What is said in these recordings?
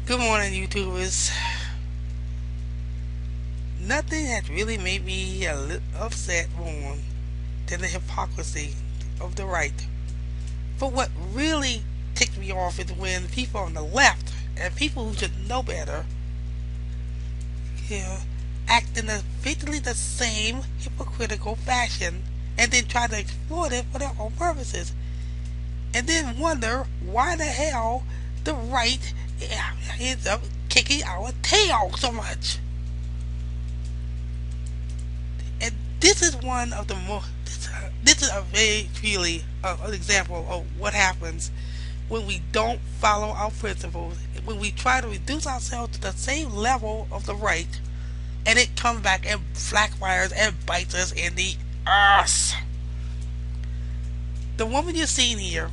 Good morning, YouTubers. Nothing has really made me upset more than the hypocrisy of the right. But what really ticked me off is when people on the left and people who should know better, you know, act in basically the same hypocritical fashion and then try to exploit it for their own purposes. And then wonder why the hell the right ends up kicking our tail so much. And this is one of the most. This is a very really an example of what happens when we don't follow our principles. When we try to reduce ourselves to the same level of the right, and it comes back and backfires and bites us in the ass. The woman you're seeing here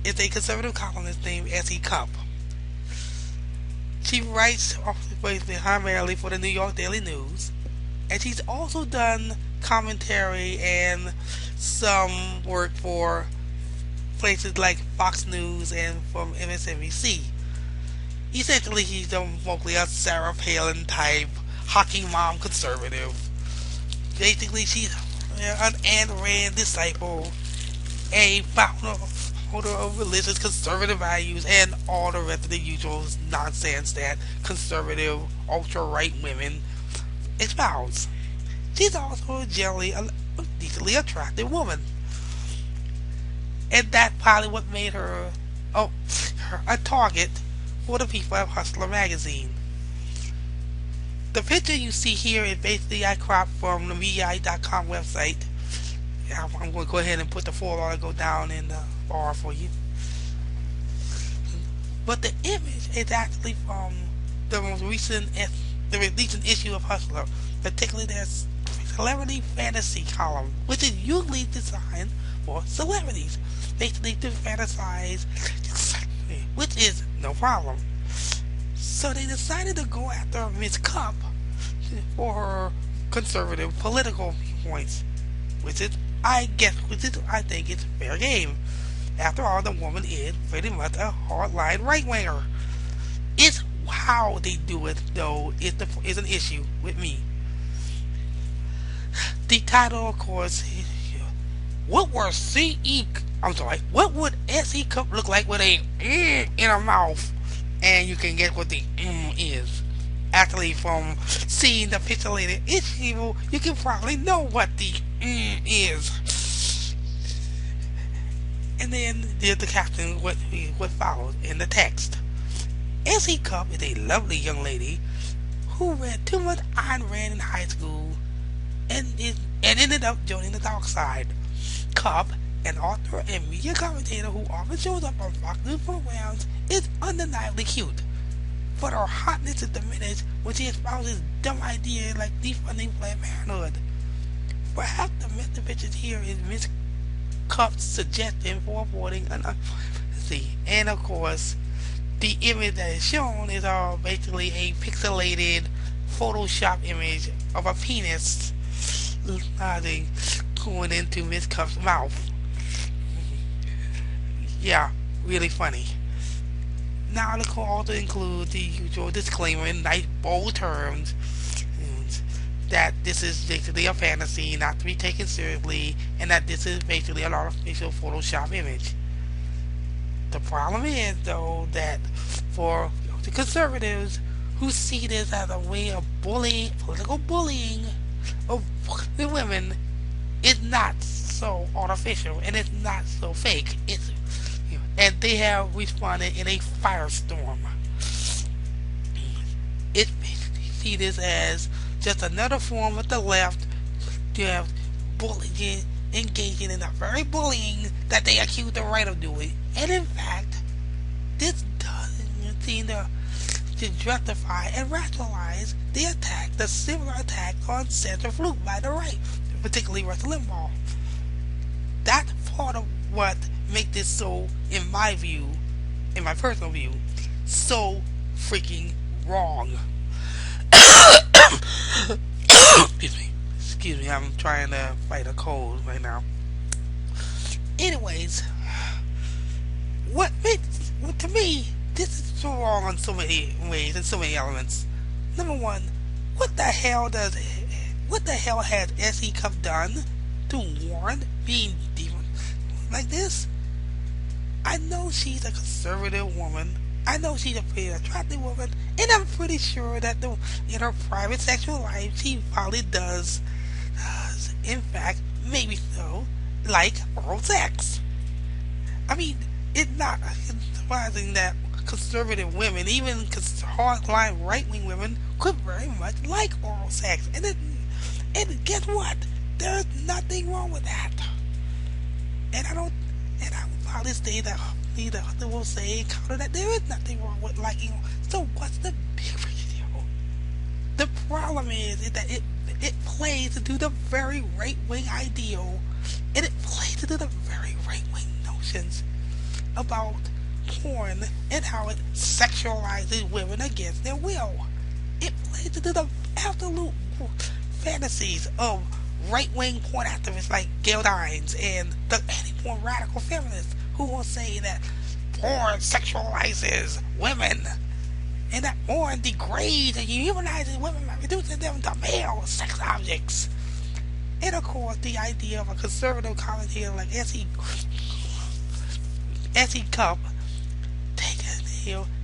is a conservative columnist named S.E. Cupp. She writes primarily for the New York Daily News, and she's also done commentary and some work for places like Fox News and from MSNBC. Essentially, she's mostly a Sarah Palin type hockey mom conservative. Basically, she's an Ayn Rand disciple, a founder of religious conservative values, and all the rest of the usual nonsense that conservative ultra right women espouse. She's also generally a decently attractive woman, and that's probably what made her a target for the people at Hustler Magazine. The picture you see here is basically I cropped from the Mediaite.com website. I'm going to go ahead and put the full article down in the bar for you. But the image is actually from the most recent issue of Hustler, particularly their celebrity fantasy column, which is usually designed for celebrities, basically to fantasize, which is no problem. So they decided to go after Miss Cupp for her conservative political viewpoints, which is I think it's fair game. After all, the woman is pretty much a hardline right winger. It's how they do it though is an issue with me. The title, of course, what were CE? I'm sorry. What would SE Cupp look like with a in her mouth? And you can get what the is. Actually, from seeing the pixelated issue, you can probably know what the is. And then there's the caption, what follows in the text. S.E. Cupp is a lovely young lady who read too much Ayn Rand in high school and ended up joining the dark side. Cupp, an author and media commentator who often shows up on Fox News programs, is undeniably cute. But her hotness is diminished when she espouses dumb ideas like defunding Planned Parenthood. Perhaps the message here is Miss Cupp's suggestion for avoiding an uncertainty. And of course, the image that is shown is basically a pixelated Photoshop image of a penis going into Miss Cupp's mouth. Yeah, really funny. Now the call also includes the usual disclaimer in nice bold terms that this is basically a fantasy, not to be taken seriously, and that this is basically an artificial Photoshop image. The problem is, though, that for the conservatives who see this as a way of bullying, political bullying of the women, it's not so artificial and it's not so fake. And they have responded in a firestorm. It basically see this as just another form of the left to have bullying, engaging in the very bullying that they accuse the right of doing. And in fact, this doesn't seem to justify and rationalize the similar attack on Sandra Fluke by the right, particularly Rush Limbaugh. That's part of what makes this so, in my view, in my personal view, so freaking wrong. Excuse me, I'm trying to fight a cold right now. Anyways, to me, this is so wrong on so many ways and so many elements. Number one, what the hell does what the hell has S.E. Cupp done to warrant being demon like this? I know she's a conservative woman. I know she's a pretty attractive woman, and I'm pretty sure that in her private sexual life, she probably does, in fact, maybe so, like oral sex. I mean, it's not surprising that conservative women, even hardline right-wing women, could very much like oral sex. And guess what? There's nothing wrong with that. And I would probably say that neither will say counter that there is nothing wrong with liking. So what's the big deal? The problem is that it plays into the very right-wing ideal, and it plays into the very right-wing notions about porn and how it sexualizes women against their will. It plays into the absolute fantasies of right-wing porn activists like Gail Dines and the anti-porn radical feminists who will say that porn sexualizes women and that porn degrades and humanizes women by reducing them to male sex objects. And of course, the idea of a conservative commentator like S.E. Cupp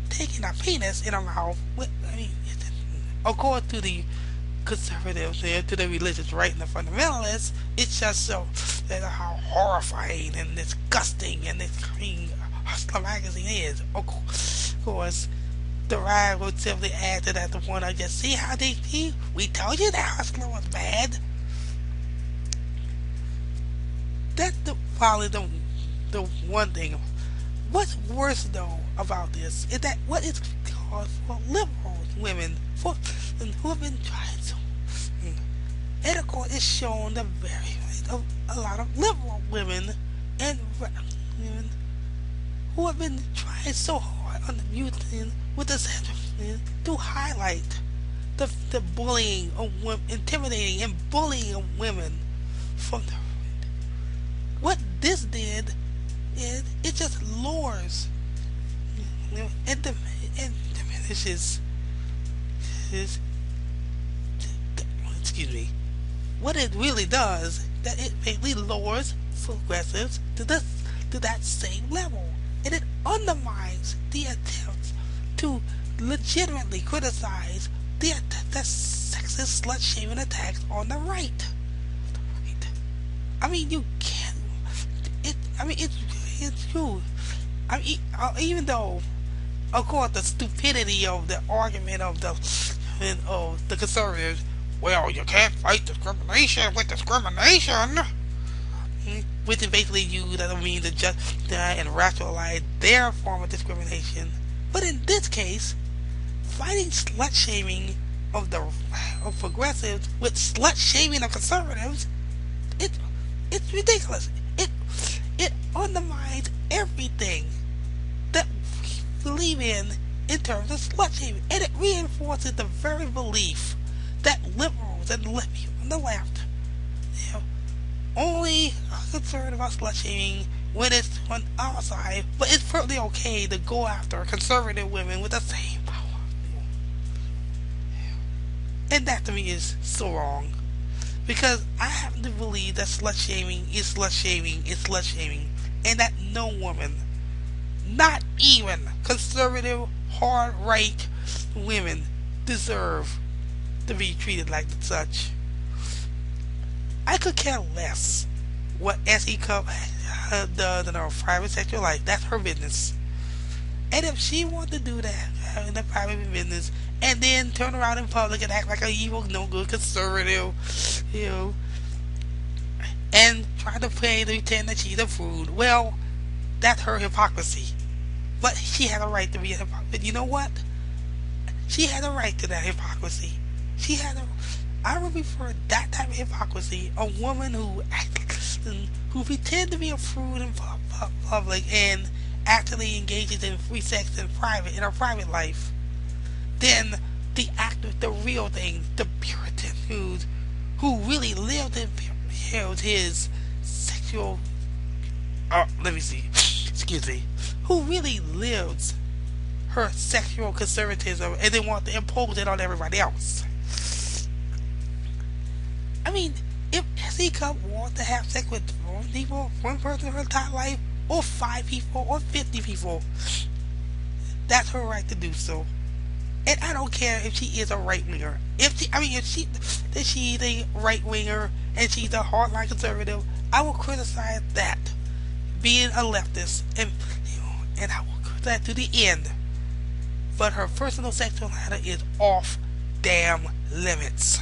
taking a penis in her mouth. Of course, to the conservatives to the religious right and the fundamentalists, it's just so how horrifying and disgusting and this Hustler Magazine is. Of course, the right would simply add to that the point I just see how they see. We told you that Hustler was bad. That's probably the one thing. What's worse though about this is that what it's caused for liberal women who have been trying so. And of course, it's shown the very of a lot of liberal women and women who have been trying so hard on the mutant with the center to highlight the bullying of women, intimidating and bullying of women from the. What this did is it just lowers and diminishes what it really does, that it basically lowers progressives to that same level, and it undermines the attempts to legitimately criticize the sexist slut-shaming attacks on the right. I mean, you can't. It's true. Even though, of course, the stupidity of the argument of the conservatives. Well, you can't fight discrimination with discrimination, which is basically used as a means to justify and rationalize their form of discrimination. But in this case, fighting slut-shaming of progressives with slut-shaming of conservatives, it's ridiculous. It undermines everything that we believe in terms of slut-shaming, and it reinforces the very belief that liberals and on the left, only are concerned about slut-shaming when it's on our side, but it's perfectly okay to go after conservative women with the same power. And that to me is so wrong. Because I happen to believe that slut-shaming is slut-shaming is slut-shaming, and that no woman, not even conservative, hard-right women, deserve to be treated like such. I could care less what S.E. Cupp does in her private sexual life. That's her business. And if she wants to do that in the private business and then turn around in public and act like an evil, no good conservative, and try to pretend that she's a prude, well, that's her hypocrisy. But she has a right to be a hypocrite. You know what? She has a right to that hypocrisy. I would prefer that type of hypocrisy, a woman who pretends to be a prude in public and actually engages in free sex in her private life, than the actor, the real thing, the Puritan who really lived in his sexual. Who really lives her sexual conservatism and they want to impose it on everybody else. I mean, if SE Cup wants to have sex with one people, one person in her entire life, or 5 people, or 50 people, that's her right to do so. And I don't care if she is a right winger. If she's a right winger and she's a hardline conservative, I will criticize that being a leftist, and I will criticize that to the end. But her personal sexual matter is off damn limits.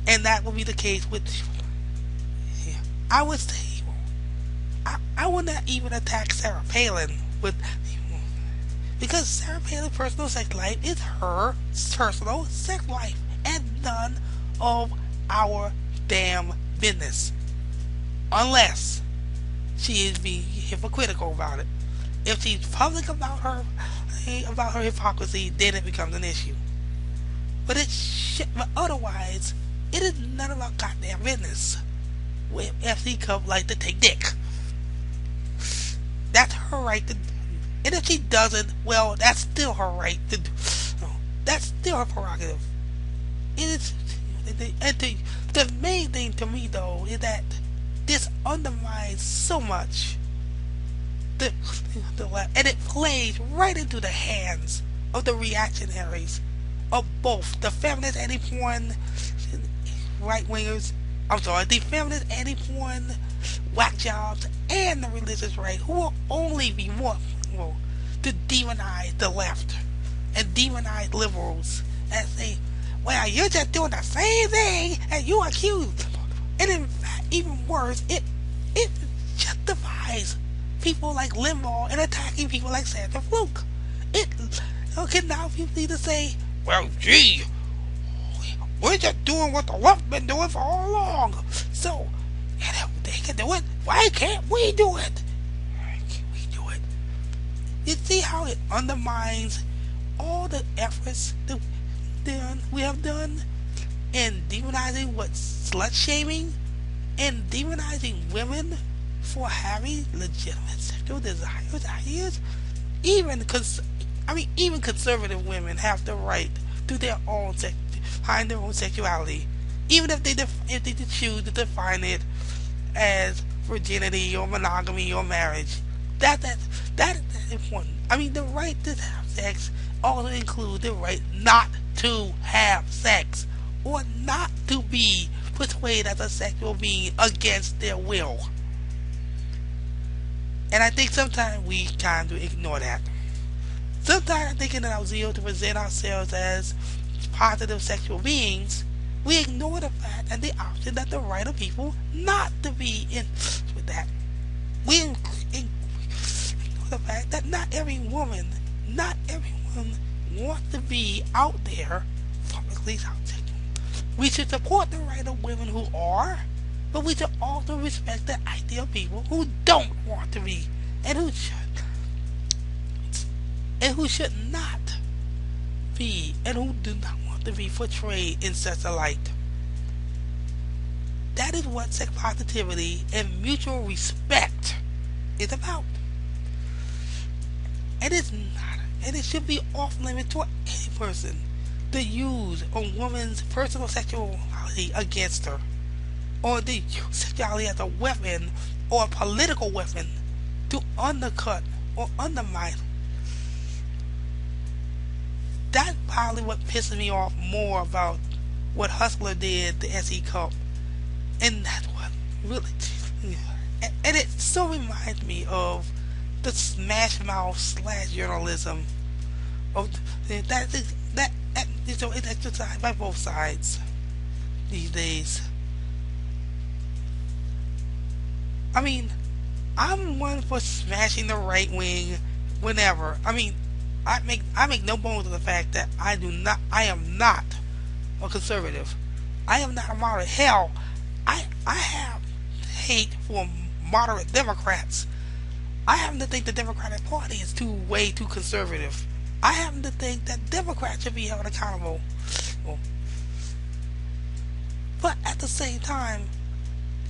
And that will be the case with. I would say, I would not even attack Sarah Palin with, because Sarah Palin's personal sex life is her personal sex life and none of our damn business, unless she is being hypocritical about it. If she's public about her hypocrisy, then it becomes an issue. But otherwise, it is none of our goddamn business. If FC Cup like to take dick, that's her right to. And if she doesn't, well, that's still her right to do. That's still her prerogative. It is, and the main thing to me though is that this undermines so much the left, and it plays right into the hands of the reactionaries of both the feminist anti-porn right wingers. The feminist anti-porn whack jobs and the religious right, who will only be more to demonize the left and demonize liberals and say, well, you're just doing the same thing and you accuse. And in fact, even worse, it justifies people like Limbaugh and attacking people like Sandra Fluke. It can now people need to say, well, gee, we're just doing what the left been doing for all along. So, they can do it. Why can't we do it? You see how it undermines all the efforts that we have done in demonizing slut shaming and demonizing women for having legitimate sexual desires. Even conservative women have the right to their own find their own sexuality, even if they choose to define it as virginity or monogamy or marriage. That is important. The right to have sex also includes the right not to have sex or not to be portrayed as a sexual being against their will. And I think sometimes we kind of ignore that. Sometimes I think in our zeal to present ourselves as positive sexual beings, we ignore the fact and the option that the right of people not to be in with that. We ignore the fact that not everyone wants to be out there publicly sexual. We should support the right of women who are, but we should also respect the idea of people who don't want to be and who should not be and who do not want to be portrayed in such a light. That is what sex positivity and mutual respect is about. And it should be off limit to any person to use a woman's personal sexuality against her, or the sexuality as a weapon or a political weapon to undercut or undermine. That's probably what pisses me off more about what Hustler did to SE Cupp. And that's what really, and it so reminds me of the smash mouth / journalism of it's exercised by both sides these days. I'm one for smashing the right wing whenever. I make no bones of the fact that I am not a conservative. I am not a moderate. Hell, I have hate for moderate Democrats. I happen to think the Democratic Party is way too conservative. I happen to think that Democrats should be held accountable. But at the same time,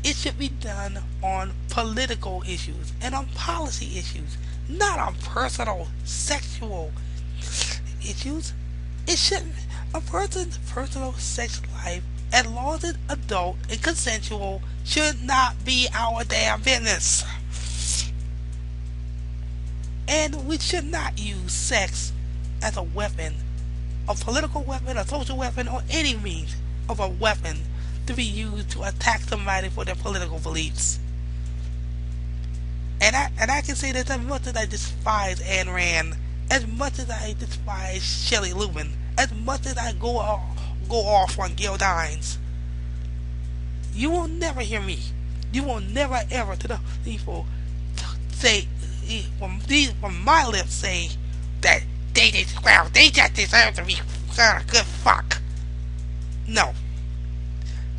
It should be done on political issues and on policy issues, not on personal sexual issues. It shouldn't. A person's personal sex life, as long as it's adult and consensual, should not be our damn business. And we should not use sex as a weapon, a political weapon, a social weapon, or any means of a weapon to be used to attack somebody for their political beliefs. And I can say that as much as I despise Ayn Rand, as much as I despise Shelley Lubin, as much as I go off on Gail Dines, you will never hear me. You will never ever to the people say from my lips say that they just deserve to be a good fuck. No,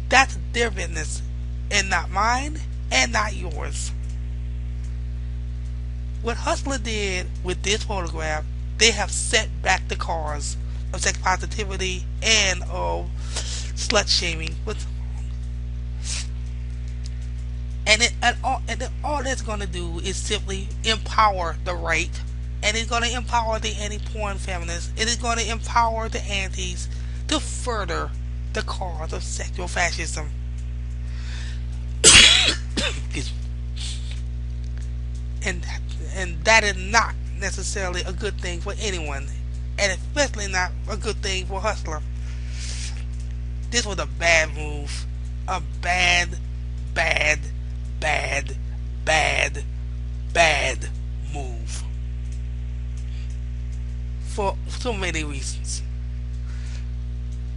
that's their business, and not mine, and not yours. What Hustler did with this photograph, they have set back the cause of sex positivity and of slut shaming. And all that's going to do is simply empower the right, and it's going to empower the anti-porn feminists. It is going to empower the antis to further the cause of sexual fascism. and and that is not necessarily a good thing for anyone, and especially not a good thing for Hustler. This was a bad move, a bad, bad, bad, bad, bad move for so many reasons.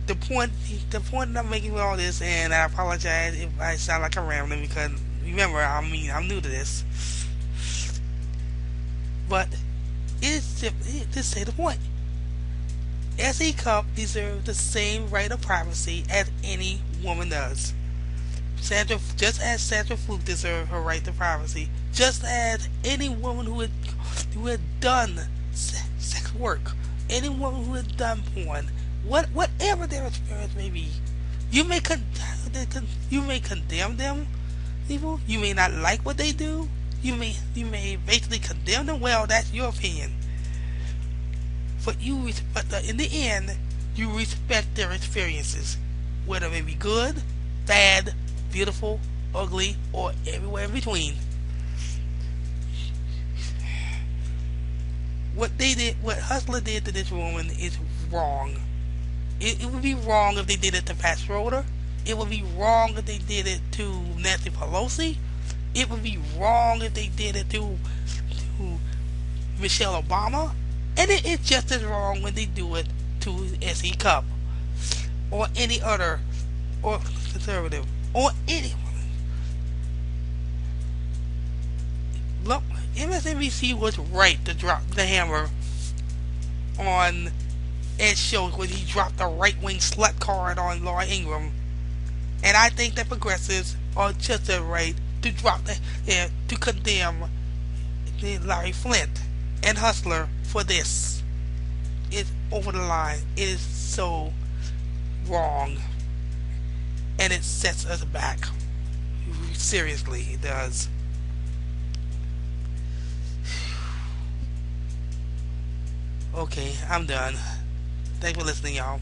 The point that I'm making with all this, and I apologize if I sound like I'm rambling, because remember, I'm new to this, but it is simply to say the point. S.E. Cupp deserves the same right of privacy as any woman does. Just as Sandra Fluke deserves her right to privacy, just as any woman who had done sex work, any woman who had done porn, whatever their experience may be, you may condemn them. People, you may not like what they do. You may basically condemn them. Well, that's your opinion. But in the end, you respect their experiences, whether they be good, bad, beautiful, ugly, or everywhere in between. What Hustler did to this woman is wrong. It would be wrong if they did it to Pat Schroeder. It would be wrong if they did it to Nancy Pelosi. It would be wrong if they did it to Michelle Obama. And it's just as wrong when they do it to S.E. Cupp or any other, or conservative, or anyone. Look, MSNBC was right to drop the hammer on Ed Schultz when he dropped the right-wing slut card on Laura Ingraham. And I think that progressives are just as right to to condemn Larry Flynt and Hustler for this. It's over the line. It is so wrong, and it sets us back. Seriously, it does. Okay, I'm done. Thanks for listening, y'all.